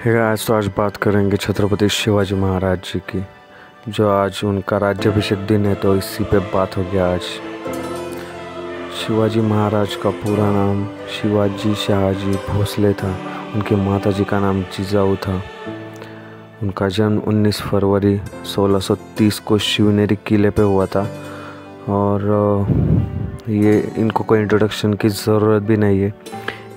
आज तो आज बात करेंगे छत्रपति शिवाजी महाराज जी की, जो आज उनका राज्याभिषेक दिन है, तो इसी पे बात हो गया आज। शिवाजी महाराज का पूरा नाम शिवाजी शाहजी भोसले था। उनकी माताजी का नाम जिजाऊ था। उनका जन्म 19 फरवरी 1630 को शिवनेरी किले पे हुआ था। और ये इनको कोई इंट्रोडक्शन की ज़रूरत भी नहीं है।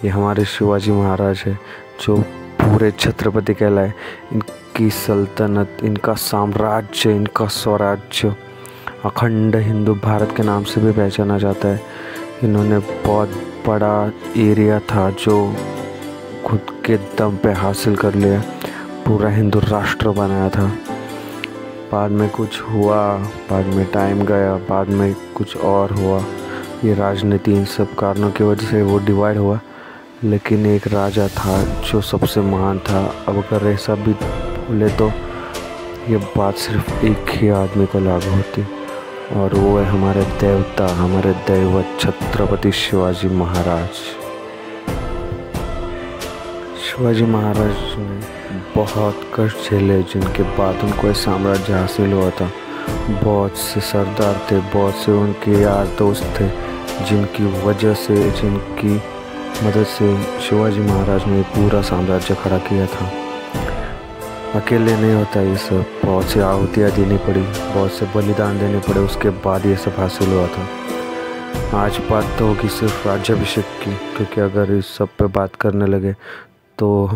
ये हमारे शिवाजी महाराज है जो पूरे छत्रपति कहलाए। इनकी सल्तनत, इनका साम्राज्य, इनका स्वराज्य अखंड हिंदू भारत के नाम से भी पहचाना जाता है। इन्होंने बहुत बड़ा एरिया था जो खुद के दम पे हासिल कर लिया, पूरा हिंदू राष्ट्र बनाया था। बाद में कुछ हुआ, बाद में टाइम गया, बाद में कुछ और हुआ। ये राजनीति, इन सब कारणों की वजह से वो डिवाइड हुआ। लेकिन एक राजा था जो सबसे महान था। अब अगर ऐसा भी बोले तो ये बात सिर्फ एक ही आदमी को लागू होती, और वो है हमारे देवता, हमारे दैवत छत्रपति शिवाजी महाराज। शिवाजी महाराज ने बहुत कष्ट झेले, जिनके बाद उनको ये साम्राज्य हासिल हुआ था। बहुत से सरदार थे, बहुत से उनके यार दोस्त थे, जिनकी वजह से, जिनकी मदद से शिवाजी महाराज ने पूरा साम्राज्य खड़ा किया था। अकेले नहीं होता ये सब, बहुत सी आहुतियाँ देनी पड़ी, बहुत से बलिदान देने पड़े, उसके बाद ये सब हासिल हुआ था। आज बात तो होगी सिर्फ राज्याभिषेक की, क्योंकि अगर इस सब पे बात करने लगे तो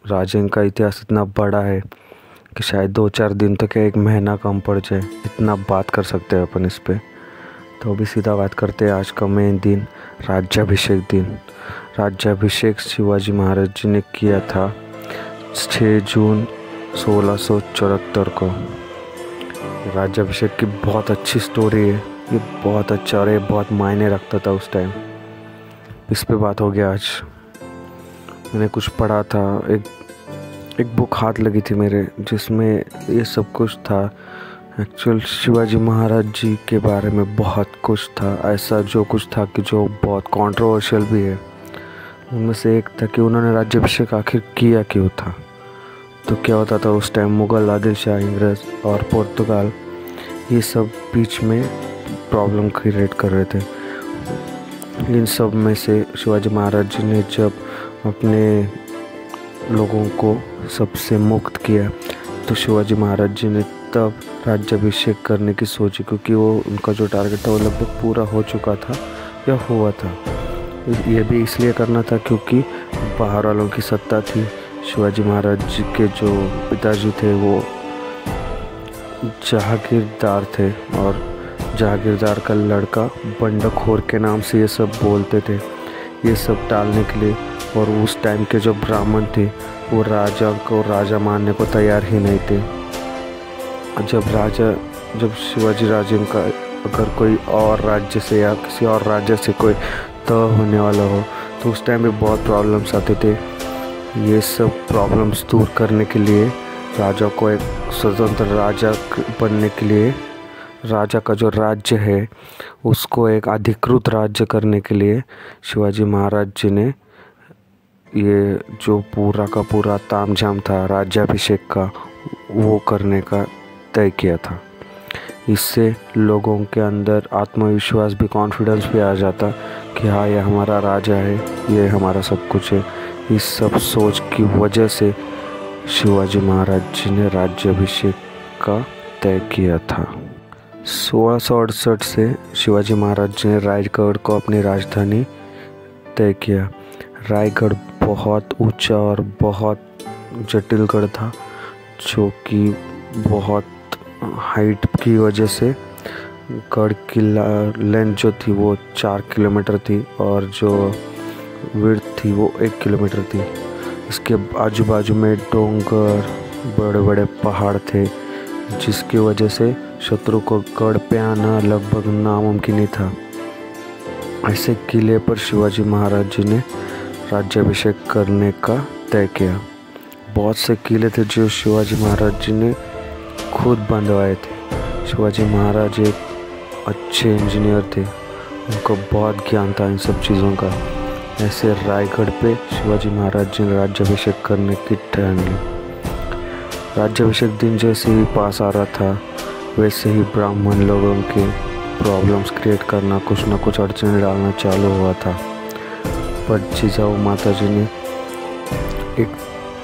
राजें का इतिहास इतना बड़ा है कि शायद 2-4 दिन तो क्या 1 महीना कम पड़ जाए, इतना बात कर सकते हैं अपन इस पे। तो अभी सीधा बात करते हैं आज का मेन दिन, राज्याभिषेक दिन। राज्याभिषेक शिवाजी महाराज जी ने किया था 6 जून 1674 को। राज्याभिषेक की बहुत अच्छी स्टोरी है, ये बहुत अच्छा और ये बहुत मायने रखता था उस टाइम। इस पे बात हो गया आज। मैंने कुछ पढ़ा था, एक बुक हाथ लगी थी मेरे, जिसमें ये सब कुछ था। एक्चुअल शिवाजी महाराज जी के बारे में बहुत कुछ था, ऐसा जो कुछ था कि जो बहुत कंट्रोवर्शियल भी है। उनमें से एक था कि उन्होंने राज्याभिषेक आखिर किया क्यों था। तो क्या होता था उस टाइम, मुग़ल आदिलशाह, अंग्रेज़ और पुर्तगाल, ये सब बीच में प्रॉब्लम क्रिएट कर रहे थे। इन सब में से शिवाजी महाराज जी ने जब अपने लोगों को सबसे मुक्त किया, तो शिवाजी महाराज जी ने तब राज्याभिषेक करने की सोची, क्योंकि वो उनका जो टारगेट था वो लगभग पूरा हो चुका था या हुआ था। ये भी इसलिए करना था क्योंकि बाहर वालों की सत्ता थी। शिवाजी महाराज जी के जो पिताजी थे वो जहागीरदार थे, और जहागीरदार का लड़का बंडखोर के नाम से ये सब बोलते थे। ये सब टालने के लिए, और उस टाइम के जो ब्राह्मण थे वो राजा को राजा मानने को तैयार ही नहीं थे। जब शिवाजी राजे का अगर कोई और राज्य से या किसी और राज्य से कोई तय होने वाला हो, तो उस टाइम में बहुत प्रॉब्लम्स आते थे। ये सब प्रॉब्लम्स दूर करने के लिए, राजा को एक स्वतंत्र राजा बनने के लिए, राजा का जो राज्य है उसको एक अधिकृत राज्य करने के लिए शिवाजी महाराज जी ने ये जो पूरा का पूरा तामझाम था राज्याभिषेक का, वो करने का तय किया था। इससे लोगों के अंदर आत्मविश्वास भी, कॉन्फिडेंस भी आ जाता कि हाँ, ये हमारा राजा है, ये हमारा सब कुछ है। इस सब सोच की वजह से शिवाजी महाराज जी ने राज्याभिषेक का तय किया था। 1668 से शिवाजी महाराज जी ने रायगढ़ को अपनी राजधानी तय किया। रायगढ़ बहुत ऊंचा और बहुत जटिल गढ़ था, जो कि बहुत हाइट की वजह से गढ़ की लेंथ जो थी वो 4 किलोमीटर थी, और जो विड्थ थी वो 1 किलोमीटर थी। इसके आजू बाजू में डोंगर, बड़े बड़े पहाड़ थे, जिसकी वजह से शत्रु को गढ़ पे आना लगभग नामुमकिन ही था। ऐसे किले पर शिवाजी महाराज जी ने राज्याभिषेक करने का तय किया। बहुत से किले थे जो शिवाजी महाराज जी ने खुद बंधवाए थे। शिवाजी महाराज एक अच्छे इंजीनियर थे, उनको बहुत ज्ञान था इन सब चीज़ों का। ऐसे रायगढ़ पे शिवाजी महाराज ने राज्याभिषेक करने की ठान ली। राज्याभिषेक दिन जैसे ही पास आ रहा था वैसे ही ब्राह्मण लोगों के प्रॉब्लम्स क्रिएट करना, कुछ ना कुछ अड़चने डालना चालू हुआ था। पर जिजाऊ माता जी ने एक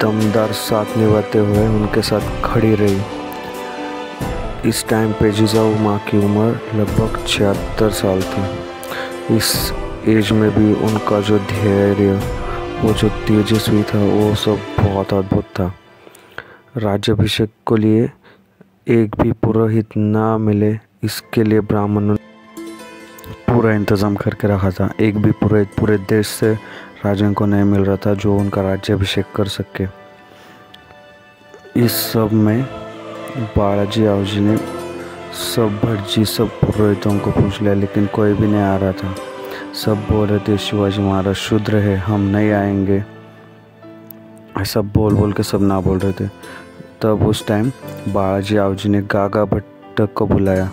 दमदार साथ निभाते हुए उनके साथ खड़ी रही। इस टाइम पे जिजाऊ माँ की उम्र लगभग 76 साल थी। इस एज में भी उनका जो धैर्य, वो जो तेजस्वी था, वो सब बहुत अद्भुत था। राज्याभिषेक के लिए एक भी पुरोहित ना मिले, इसके लिए ब्राह्मणों ने पूरा इंतज़ाम करके रखा था। एक भी पुरोहित पूरे देश से राजा को नहीं मिल रहा था जो उनका राज्याभिषेक कर सके। इस सब में बालाजी आऊजी ने सब भटजी, सब पुरोहितों को पूछ लिया, लेकिन कोई भी नहीं आ रहा था। सब बोल रहे थे शिवाजी महाराज शूद्र है, हम नहीं आएंगे, ऐसा बोल बोल के सब ना बोल रहे थे। तब उस टाइम बालाजी आऊजी ने गागा भट्ट को बुलाया।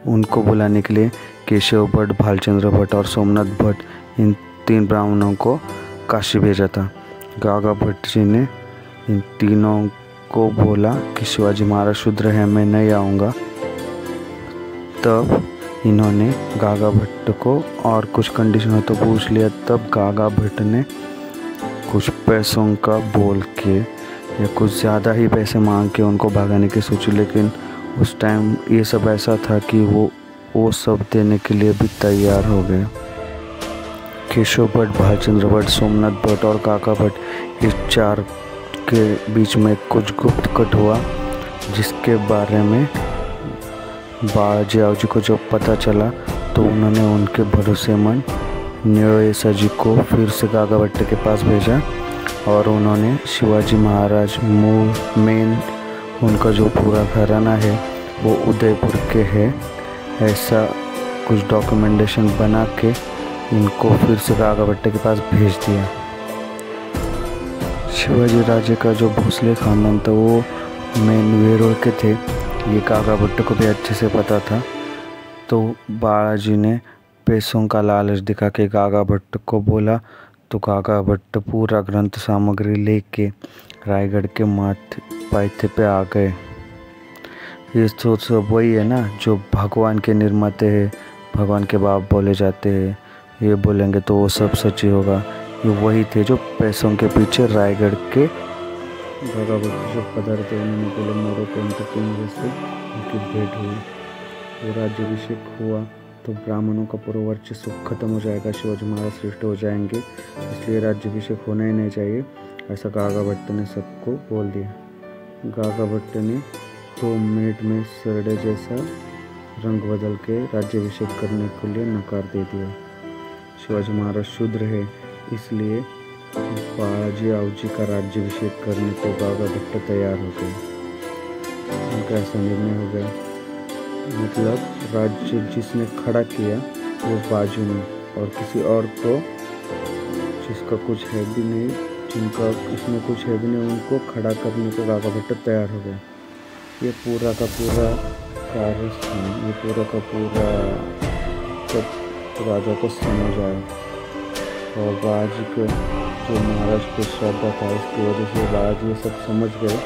उनको बुलाने के लिए केशव भट्ट, भालचंद्र भट्ट और सोमनाथ भट्ट, इन 3 ब्राह्मणों को काशी भेजा था। गागा भट्ट जी ने इन तीनों को बोला कि शिवाजी महाराज शूद्र है, मैं नहीं आऊँगा। तब इन्होंने गागा भट्ट को और कुछ कंडीशन तो पूछ लिया। तब गागा भट्ट ने कुछ पैसों का बोल के या कुछ ज़्यादा ही पैसे मांग के उनको भगाने की सोची, लेकिन उस टाइम ये सब ऐसा था कि वो सब देने के लिए भी तैयार हो गए। केशव भट्ट, भालचंद्र भट्ट, सोमनाथ भट्ट और गागा भट्ट, इस 4 के बीच में कुछ गुप्त कट हुआ, जिसके बारे में बालाजी आऊजी को जब पता चला तो उन्होंने उनके भरोसेमंद नीलयसा जी को फिर से गागा भट्ट के पास भेजा और उन्होंने शिवाजी महाराज मेन उनका जो पूरा घराना है वो उदयपुर के है, ऐसा कुछ डॉक्यूमेंटेशन बना के इनको फिर से गागा भट्ट के पास भेज दिया। शिवाजी राजे का जो भोसले खानदान था वो मेन वेरोड़ के थे, ये गागा भट्ट को भी अच्छे से पता था। तो बालाजी ने पैसों का लालच दिखा के गागा भट्ट को बोला, तो गागा भट्ट पूरा ग्रंथ सामग्री लेके रायगढ़ के पायथे पे आ गए। ये तो सब वही है ना जो भगवान के निर्माते हैं, भगवान के बाप बोले जाते हैं, ये बोलेंगे तो वो सब सच ही होगा। ये वही थे जो पैसों के पीछे रायगढ़ के गागा भट्ट जो पदार्थ थे, उन्होंने बोले मोरों को उनके 3 से उनकी भेंट हुई। वो राज्याभिषेक हुआ तो ब्राह्मणों का पूरा वर्चस्व खत्म हो जाएगा, शिवाजी महाराज श्रेष्ठ हो जाएंगे, इसलिए राज्याभिषेक होना ही नहीं चाहिए, ऐसा गागा भट्ट ने सबको बोल दिया। गागा भट्ट ने 2 मिनट में सरडे जैसा रंग बदल के राज्याभिषेक करने के लिए नकार दे दिया। शिवाजी महाराज शूद्र है, इसलिए बालाजी आऊजी का राज्याभिषेक करने को गागा भट्ट तैयार हो गए। उनका ऐसा निर्णय हो गया, मतलब राज्य जिसने खड़ा किया वो बाजू ने, और किसी और को जिसका कुछ है भी नहीं, जिनका इसमें कुछ है भी नहीं, उनको खड़ा करने को गागा भट्ट तैयार हो गए। ये पूरा का पूरा कार्यस्थान, ये पूरा का पूरा सब राजा को समझ आया और बालाजी को जो महाराज को श्रद्धा था इसकी वजह से बालाजी ये सब समझ गए।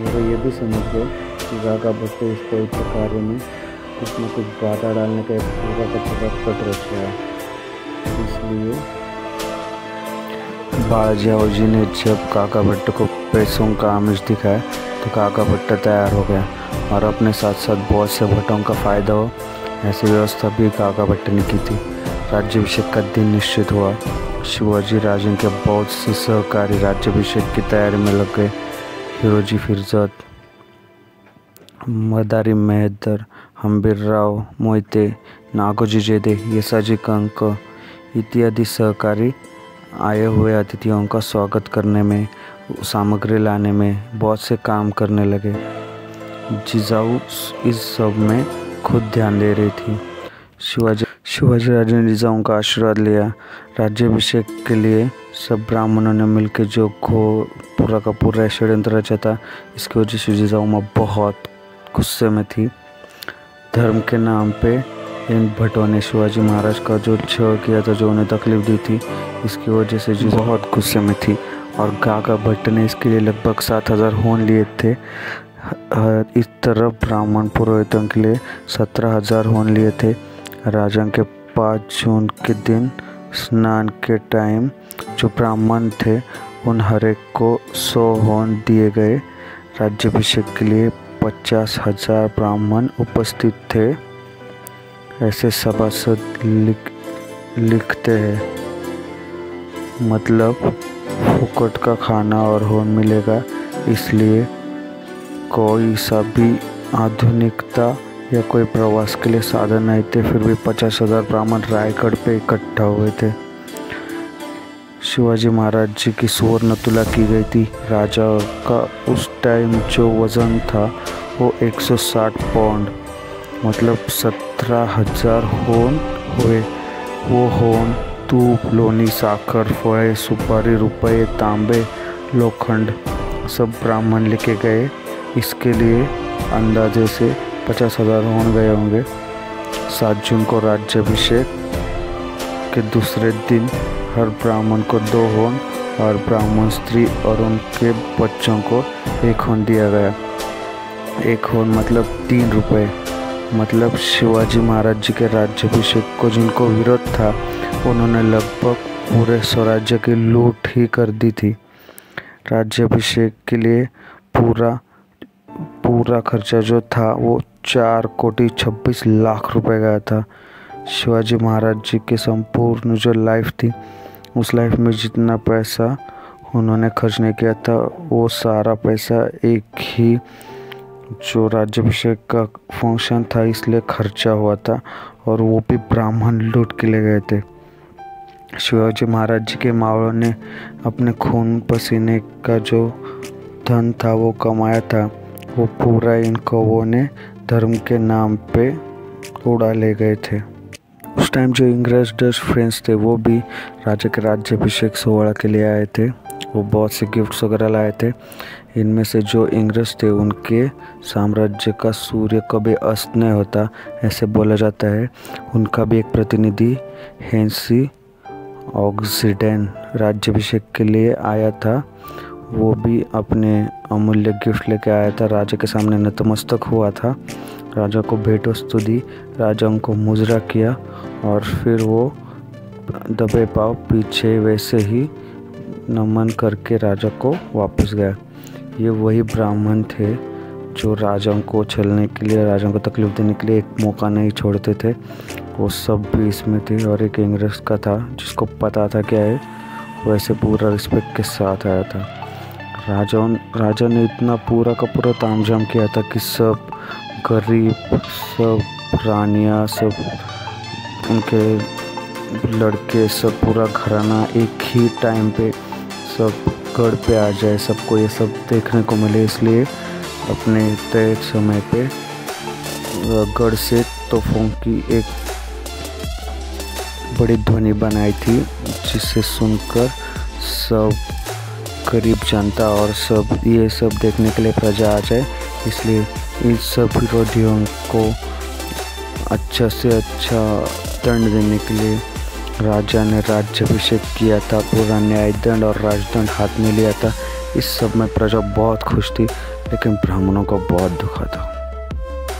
वो ये भी समझ गए कि गागा भट्ट इस पवित्र कार्य में कुछ न कुछ बाधा डालने का पूरा का पूरा कट रच गया। इसलिए बालाजी आऊजी ने जब गागा भट्ट को पैसों का आमिष दिखाया तो गागा भट्ट तैयार हो गया और अपने साथ साथ बहुत से भट्टों का फ़ायदा हो ऐसी व्यवस्था भी गागा भट्ट ने की थी। राज्याभिषेक का दिन निश्चित हुआ। शिवाजी राजे के बहुत से सहकारी राज्याभिषेक की तैयारी में लग गए। हिरोजी फिरजत, मदारी मेहदर, हंबीरराव मोहिते, नागोजी जेदे, येसाजी कंक इत्यादि सहकारी आए हुए अतिथियों का स्वागत करने में, सामग्री लाने में बहुत से काम करने लगे। जिजाऊ इस सब में खुद ध्यान दे रही थी। शिवाजी राजे ने जिजाऊ का आशीर्वाद लिया। राज्याभिषेक के लिए सब ब्राह्मणों ने मिलकर जो पूरा का पूरा षड्यंत्र रचा था, इसकी वजह से जिजाऊ माँ बहुत गुस्से में थी। धर्म के नाम पे इन भट्टों ने शिवाजी महाराज का जो छेड़ किया था, जो उन्हें तकलीफ दी थी, इसकी वजह से जी बहुत गुस्से में थी और गागा भट्ट ने इसके लिए लगभग 7,000 होन लिए थे। इस तरफ ब्राह्मण पुरोहितों के लिए 17,000 होन लिए थे। राजा के 5 जून के दिन स्नान के टाइम जो ब्राह्मण थे उन हर एक को 100 होन दिए गए। राज्याभिषेक के लिए 50,000 ब्राह्मण उपस्थित थे। ऐसे सभासद लिखते हैं, मतलब फुकट का खाना और होन मिलेगा, इसलिए कोई सा भी आधुनिकता या कोई प्रवास के लिए साधन नहीं थे, फिर भी 50,000 ब्राह्मण रायगढ़ पे इकट्ठा हुए थे। शिवाजी महाराज जी की सुवर्ण तुला की गई थी। राजा का उस टाइम जो वज़न था वो 160 पाउंड, मतलब 17,000 होन हुए। वो होन दूध, लोनी, साकर, फळे, सुपारी, रुपये, तांबे, लोखंड सब ब्राह्मण लेके गए। इसके लिए अंदाजे से 50,000 होन गए होंगे। 7 जून को राज्याभिषेक के दूसरे दिन हर ब्राह्मण को 2 होन और ब्राह्मण स्त्री और उनके बच्चों को 1 होन दिया गया। 1 होन मतलब 3 रुपये। मतलब शिवाजी महाराज जी के राज्याभिषेक को जिनको विरोध था उन्होंने लगभग पूरे स्वराज्य की लूट ही कर दी थी। राज्याभिषेक के लिए पूरा खर्चा जो था वो 4,26,00,000 रुपए गया था। शिवाजी महाराज जी के संपूर्ण जो लाइफ थी उस लाइफ में जितना पैसा उन्होंने खर्च नहीं किया था वो सारा पैसा एक ही जो राज्याभिषेक का फंक्शन था इसलिए खर्चा हुआ था, और वो भी ब्राह्मण लूट के ले गए थे। शिवाजी महाराज जी के मावड़ों ने अपने खून पसीने का जो धन था वो कमाया था, वो पूरा इन कौवों ने धर्म के नाम पे उड़ा ले गए थे। उस टाइम जो इंग्रज, डच, फ्रेंच थे वो भी राजा के राज्याभिषेक सोहला के लिए आए थे। वो बहुत से गिफ्ट्स वगैरह लाए थे। इनमें से जो इंग्रज थे उनके साम्राज्य का सूर्य कभी अस्त नहीं होता ऐसे बोला जाता है। उनका भी एक प्रतिनिधि हेनरी ऑक्सीडेन राज्याभिषेक के लिए आया था। वो भी अपने अमूल्य गिफ्ट लेके आया था। राजा के सामने नतमस्तक हुआ था, राजा को भेंट वस्तु दी, राजा उनको मुजरा किया और फिर वो दबे पाँव पीछे वैसे ही नमन करके राजा को वापस गया। ये वही ब्राह्मण थे जो राजाओं को छलने के लिए, राजाओं को तकलीफ देने के लिए एक मौका नहीं छोड़ते थे। वो सब भी इसमें थे और एक इंग्रज का था जिसको पता था क्या है, वैसे पूरा रिस्पेक्ट के साथ आया था। राजा ने इतना पूरा का पूरा तामझाम किया था कि सब गरीब, सब रानियाँ, सब उनके लड़के, सब पूरा घराना एक ही टाइम पे सब गढ़ पे आ जाए, सबको ये सब देखने को मिले। इसलिए अपने तय समय पे गढ़ से तोपों की एक बड़ी ध्वनि बनाई थी जिसे सुनकर सब गरीब जनता और सब ये सब देखने के लिए प्रजा आ जाए। इसलिए इन सब विरोधियों को अच्छा से अच्छा दंड देने के लिए राजा ने राज्याभिषेक किया था। पूरा न्याय दंड और राजदंड हाथ में लिया था। इस सब में प्रजा बहुत खुश थी, लेकिन ब्राह्मणों को बहुत दुखा था।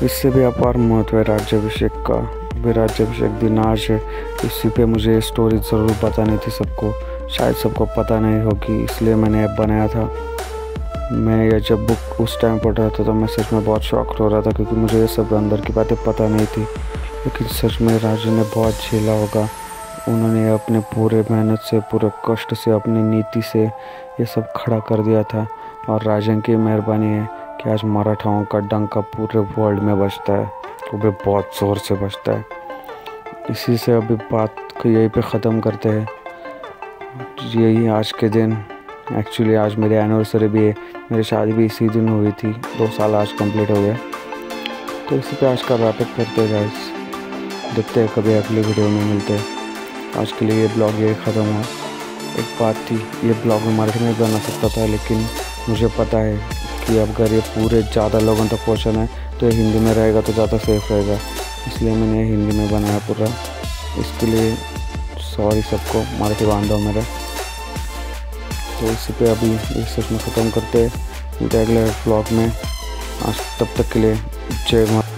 इससे भी अपार महत्व है राज्याभिषेक का। भी राज्याभिषेक दिन आज है, इसी पे मुझे ये स्टोरी ज़रूर बतानी थी सबको। शायद सबको पता नहीं होगी, इसलिए मैंने ऐप बनाया था। मैं ये जब बुक उस टाइम पढ़ रहा था तो मैं सच में बहुत शॉक हो रहा था, क्योंकि मुझे ये सब अंदर की बातें पता नहीं थी। लेकिन सच में राजा ने बहुत झेला होगा। उन्होंने अपने पूरे मेहनत से, पूरे कष्ट से, अपनी नीति से ये सब खड़ा कर दिया था। और राजा की मेहरबानी है कि आज मराठाओं का डंका पूरे वर्ल्ड में बजता है, वो भी बहुत ज़ोर से बजता है। इसी से अभी बात को यहीं पे ख़त्म करते हैं। यही आज के दिन, एक्चुअली आज मेरी एनिवर्सरी भी है। मेरी शादी भी इसी दिन हुई थी, 2 साल आज कंप्लीट हो गए। तो इसी पे आज का रैप अप करते हैं गाइस। देखते हैं कभी अगली वीडियो में मिलते हैं। आज के लिए ये ब्लॉग यही ख़त्म हुआ। एक बात थी, ये ब्लॉग मैं मराठी में बना सकता था, लेकिन मुझे पता है कि अगर ये पूरे ज़्यादा लोगों तक पहुंचाना है तो ये हिंदी में रहेगा तो ज़्यादा सेफ रहेगा। इसलिए मैंने हिंदी में बनाया पूरा। इसके लिए सॉरी सबको, मराठी बांधव मेरे। तो इसी पे अभी इस सेशन ख़त्म करते हैं, मिलते हैं अगले व्लॉग में। आज तब तक के लिए जय माता।